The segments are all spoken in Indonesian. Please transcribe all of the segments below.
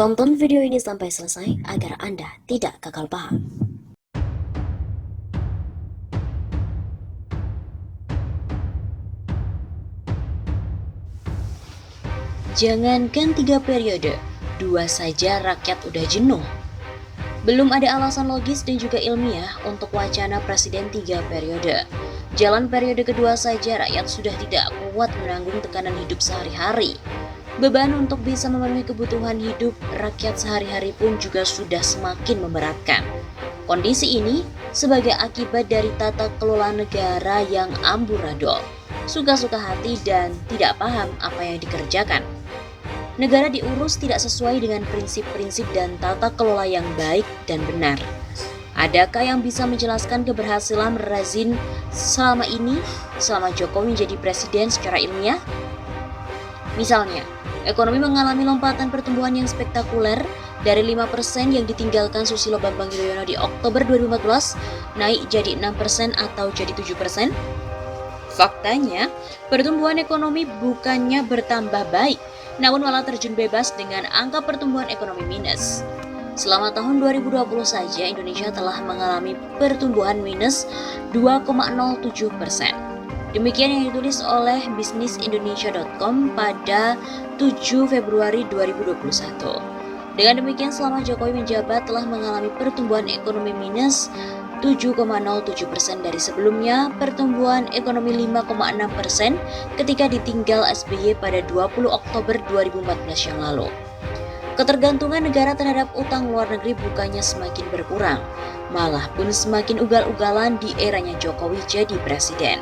Tonton video ini sampai selesai agar Anda tidak gagal paham. Jangankan 3 periode, 2 saja rakyat udah jenuh. Belum ada alasan logis dan juga ilmiah untuk wacana presiden 3 periode. Jalan periode kedua saja rakyat sudah tidak kuat menanggung tekanan hidup sehari-hari. Beban untuk bisa memenuhi kebutuhan hidup rakyat sehari-hari pun juga sudah semakin memberatkan. Kondisi ini sebagai akibat dari tata kelola negara yang amburadul, suka-suka hati dan tidak paham apa yang dikerjakan. Negara diurus tidak sesuai dengan prinsip-prinsip dan tata kelola yang baik dan benar. Adakah yang bisa menjelaskan keberhasilan rezim selama ini, selama Jokowi menjadi presiden secara ilmiah? Misalnya, ekonomi mengalami lompatan pertumbuhan yang spektakuler dari 5% yang ditinggalkan Susilo Bambang Yudhoyono di Oktober 2014 naik jadi 6% atau jadi 7%. Faktanya, pertumbuhan ekonomi bukannya bertambah baik, namun malah terjun bebas dengan angka pertumbuhan ekonomi minus. Selama tahun 2020 saja Indonesia telah mengalami pertumbuhan minus 2,07%. Demikian yang ditulis oleh bisnisindonesia.com pada 7 Februari 2021. Dengan demikian selama Jokowi menjabat telah mengalami pertumbuhan ekonomi minus 7,07% dari sebelumnya pertumbuhan ekonomi 5,6% ketika ditinggal SBY pada 20 Oktober 2014 yang lalu. Ketergantungan negara terhadap utang luar negeri bukannya semakin berkurang, malah pun semakin ugal-ugalan di eranya Jokowi jadi presiden.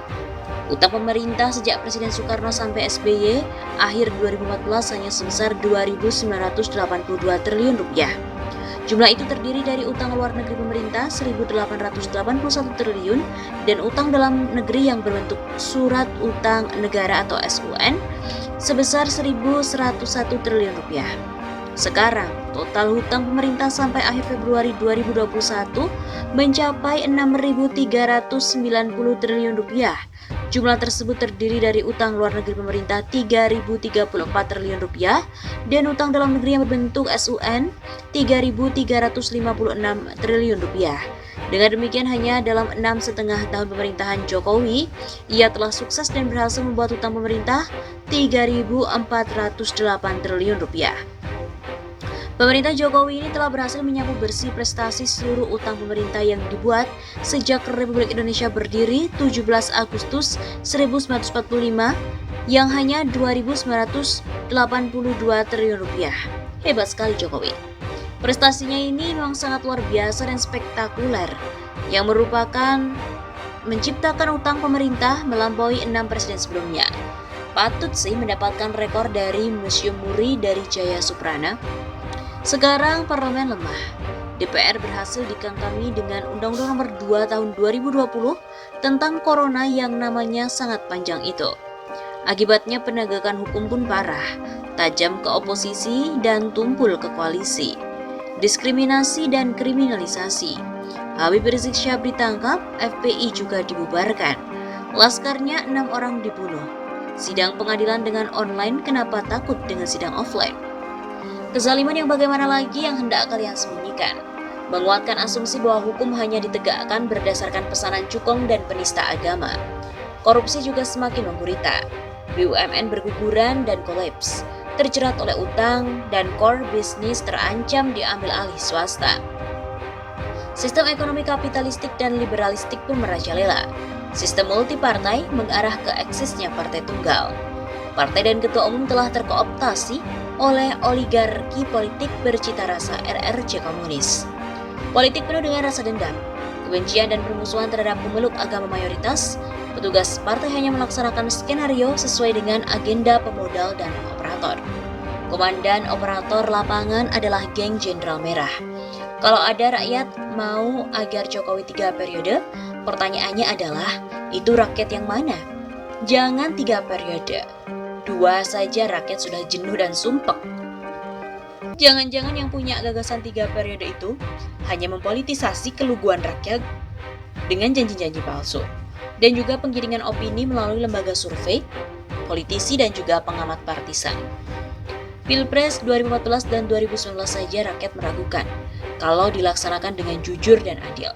Utang pemerintah sejak Presiden Soekarno sampai SBY akhir 2014 hanya sebesar 2.982 triliun rupiah. Jumlah itu terdiri dari utang luar negeri pemerintah 1.881 triliun dan utang dalam negeri yang berbentuk surat utang negara atau SUN sebesar 1.101 triliun rupiah. Sekarang, total hutang pemerintah sampai akhir Februari 2021 mencapai 6.390 triliun rupiah. Jumlah tersebut terdiri dari utang luar negeri pemerintah 3.034 triliun rupiah dan utang dalam negeri yang berbentuk SUN 3.356 triliun rupiah. Dengan demikian hanya dalam 6,5 tahun pemerintahan Jokowi, ia telah sukses dan berhasil membuat utang pemerintah 3.408 triliun rupiah. Pemerintah Jokowi ini telah berhasil menyapu bersih prestasi seluruh utang pemerintah yang dibuat sejak Republik Indonesia berdiri 17 Agustus 1945 yang hanya 2.982 triliun rupiah. Hebat sekali Jokowi. Prestasinya ini memang sangat luar biasa dan spektakuler yang merupakan menciptakan utang pemerintah melampaui 6 presiden sebelumnya. Patut sih mendapatkan rekor dari Museum Muri dari Jaya Suprana. Sekarang parlemen lemah. DPR berhasil dikangkangi dengan Undang-Undang Nomor 2 Tahun 2020 tentang Corona yang namanya sangat panjang itu. Akibatnya penegakan hukum pun parah, tajam ke oposisi dan tumpul ke koalisi. Diskriminasi dan kriminalisasi. Habib Rizik Syihab ditangkap, FPI juga dibubarkan. Laskarnya 6 orang dibunuh. Sidang pengadilan dengan online, kenapa takut dengan sidang offline? Kezaliman yang bagaimana lagi yang hendak kalian sembunyikan? Menguatkan asumsi bahwa hukum hanya ditegakkan berdasarkan pesanan cukong dan penista agama. Korupsi juga semakin menggurita. BUMN berguguran dan kolaps, terjerat oleh utang dan core bisnis terancam diambil alih swasta. Sistem ekonomi kapitalistik dan liberalistik pun merajalela. Sistem multipartai mengarah ke eksisnya partai tunggal. Partai dan ketua umum telah terkooptasi oleh oligarki politik bercita rasa RRC komunis. Politik penuh dengan rasa dendam, kebencian dan permusuhan terhadap pemeluk agama mayoritas. Petugas partai hanya melaksanakan skenario sesuai dengan agenda pemodal dan operator. Komandan operator lapangan adalah geng Jenderal Merah. Kalau ada rakyat mau agar Jokowi 3 periode, pertanyaannya adalah, itu rakyat yang mana? Jangan 3 periode. 2 saja rakyat sudah jenuh dan sumpek. Jangan-jangan yang punya gagasan 3 periode itu hanya mempolitisasi keluguan rakyat dengan janji-janji palsu dan juga penggiringan opini melalui lembaga survei, politisi dan juga pengamat partisan. Pilpres 2014 dan 2019 saja rakyat meragukan kalau dilaksanakan dengan jujur dan adil.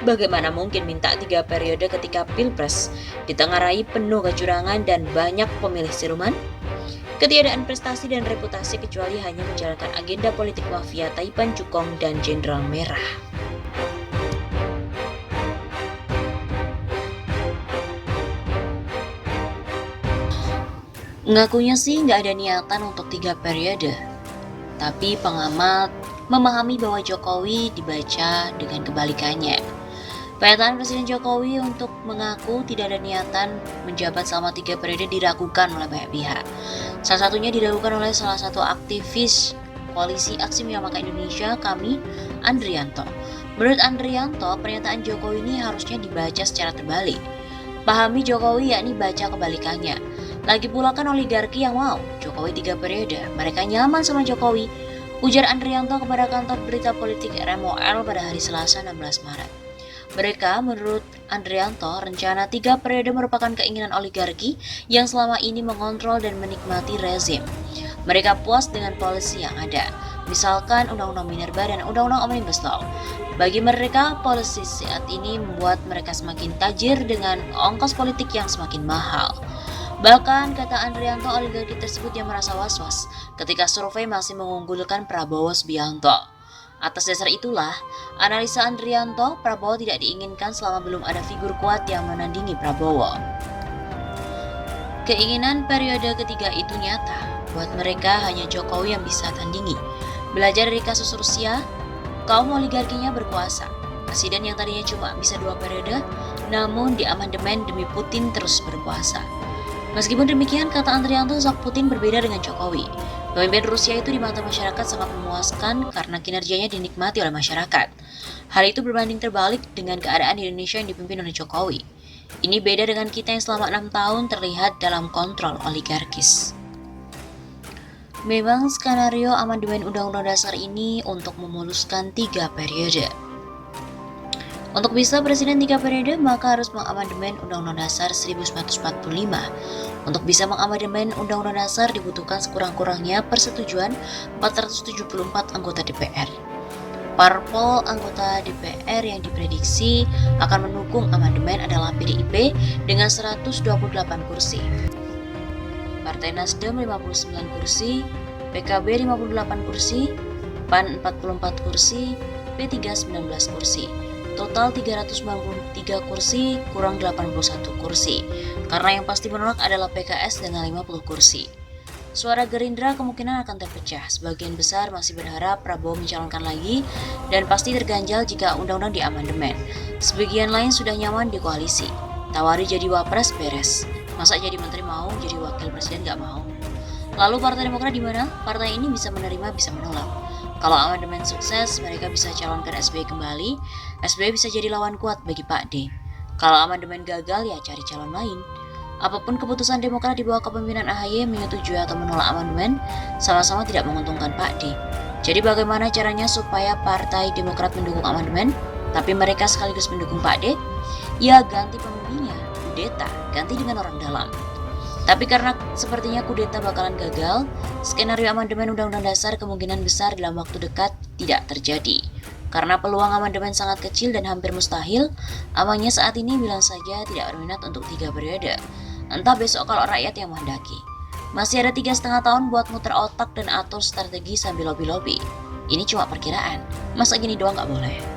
Bagaimana mungkin minta 3 periode ketika Pilpres ditengarai penuh kecurangan dan banyak pemilih siluman? Ketiadaan prestasi dan reputasi kecuali hanya menjalankan agenda politik mafia Taipan Cukong dan Jenderal Merah. Ngakunya sih nggak ada niatan untuk 3 periode, tapi pengamat memahami bahwa Jokowi dibaca dengan kebalikannya. Pernyataan Presiden Jokowi untuk mengaku tidak ada niatan menjabat selama 3 periode diragukan oleh banyak pihak. Salah satunya diragukan oleh salah satu aktivis Koalisi Aksi Menyelamatkan Indonesia, kami, Andrianto. Menurut Andrianto, pernyataan Jokowi ini harusnya dibaca secara terbalik. Pahami Jokowi yakni baca kebalikannya. Lagi pula kan oligarki yang mau Jokowi 3 periode, mereka nyaman sama Jokowi, ujar Andrianto kepada kantor berita politik RMOL pada hari Selasa 16 Maret. Menurut Andrianto, rencana 3 periode merupakan keinginan oligarki yang selama ini mengontrol dan menikmati rezim. Mereka puas dengan polisi yang ada, misalkan Undang-Undang Minerba dan Undang-Undang Omnibus Law. Bagi mereka, polisi saat ini membuat mereka semakin tajir dengan ongkos politik yang semakin mahal. Bahkan, kata Andrianto, oligarki tersebut yang merasa was-was ketika survei masih mengunggulkan Prabowo Subianto. Atas dasar itulah, analisa Andrianto, Prabowo tidak diinginkan selama belum ada figur kuat yang menandingi Prabowo. Keinginan periode ketiga itu nyata, buat mereka hanya Jokowi yang bisa tandingi. Belajar dari kasus Rusia, kaum oligarkinya berkuasa. Presiden yang tadinya cuma bisa 2 periode, namun diamandemen demi Putin terus berkuasa. Meskipun demikian, kata Andrianto, sosok Putin berbeda dengan Jokowi. Pemimpin Rusia itu di mata masyarakat sangat memuaskan karena kinerjanya dinikmati oleh masyarakat. Hal itu berbanding terbalik dengan keadaan di Indonesia yang dipimpin oleh Jokowi. Ini beda dengan kita yang selama 6 tahun terlihat dalam kontrol oligarkis. Memang skenario amandemen Undang-Undang Dasar ini untuk memuluskan 3 periode. Untuk bisa presiden 3 periode, maka harus mengamandemen Undang-Undang Dasar 1945. Untuk bisa mengamandemen Undang-Undang Dasar dibutuhkan sekurang-kurangnya persetujuan 474 anggota DPR. Parpol anggota DPR yang diprediksi akan mendukung amandemen adalah PDIP dengan 128 kursi, Partai Nasdem 59 kursi, PKB 58 kursi, PAN 44 kursi, P3 19 kursi. Total 393 kursi kurang 81 kursi, karena yang pasti menolak adalah PKS dengan 50 kursi. Suara Gerindra kemungkinan akan terpecah, sebagian besar masih berharap Prabowo mencalonkan lagi dan pasti terganjal jika undang-undang diamandemen. Sebagian lain sudah nyaman di koalisi, tawari jadi wapres beres, masa jadi menteri mau, jadi wakil presiden gak mau. Lalu Partai Demokrat di mana? Partai ini bisa menerima, bisa menolak. Kalau amandemen sukses, mereka bisa calonkan SBY kembali. SBY bisa jadi lawan kuat bagi Pak D. Kalau amandemen gagal, ya cari calon lain. Apapun keputusan Demokrat di bawah kepemimpinan AHY, menyetujui atau menolak amandemen, sama-sama tidak menguntungkan Pak D. Jadi bagaimana caranya supaya Partai Demokrat mendukung amandemen, tapi mereka sekaligus mendukung Pak D? Ya ganti pemimpinnya, kudeta, ganti dengan orang dalam. Tapi karena sepertinya kudeta bakalan gagal, skenario amandemen Undang-Undang Dasar kemungkinan besar dalam waktu dekat tidak terjadi. Karena peluang amandemen sangat kecil dan hampir mustahil, Amangnya saat ini bilang saja tidak berminat untuk 3 periode. Entah besok kalau rakyat yang menghendaki. Masih ada 3,5 tahun buat muter otak dan atur strategi sambil lobby-lobby. Ini cuma perkiraan, masa gini doang gak boleh?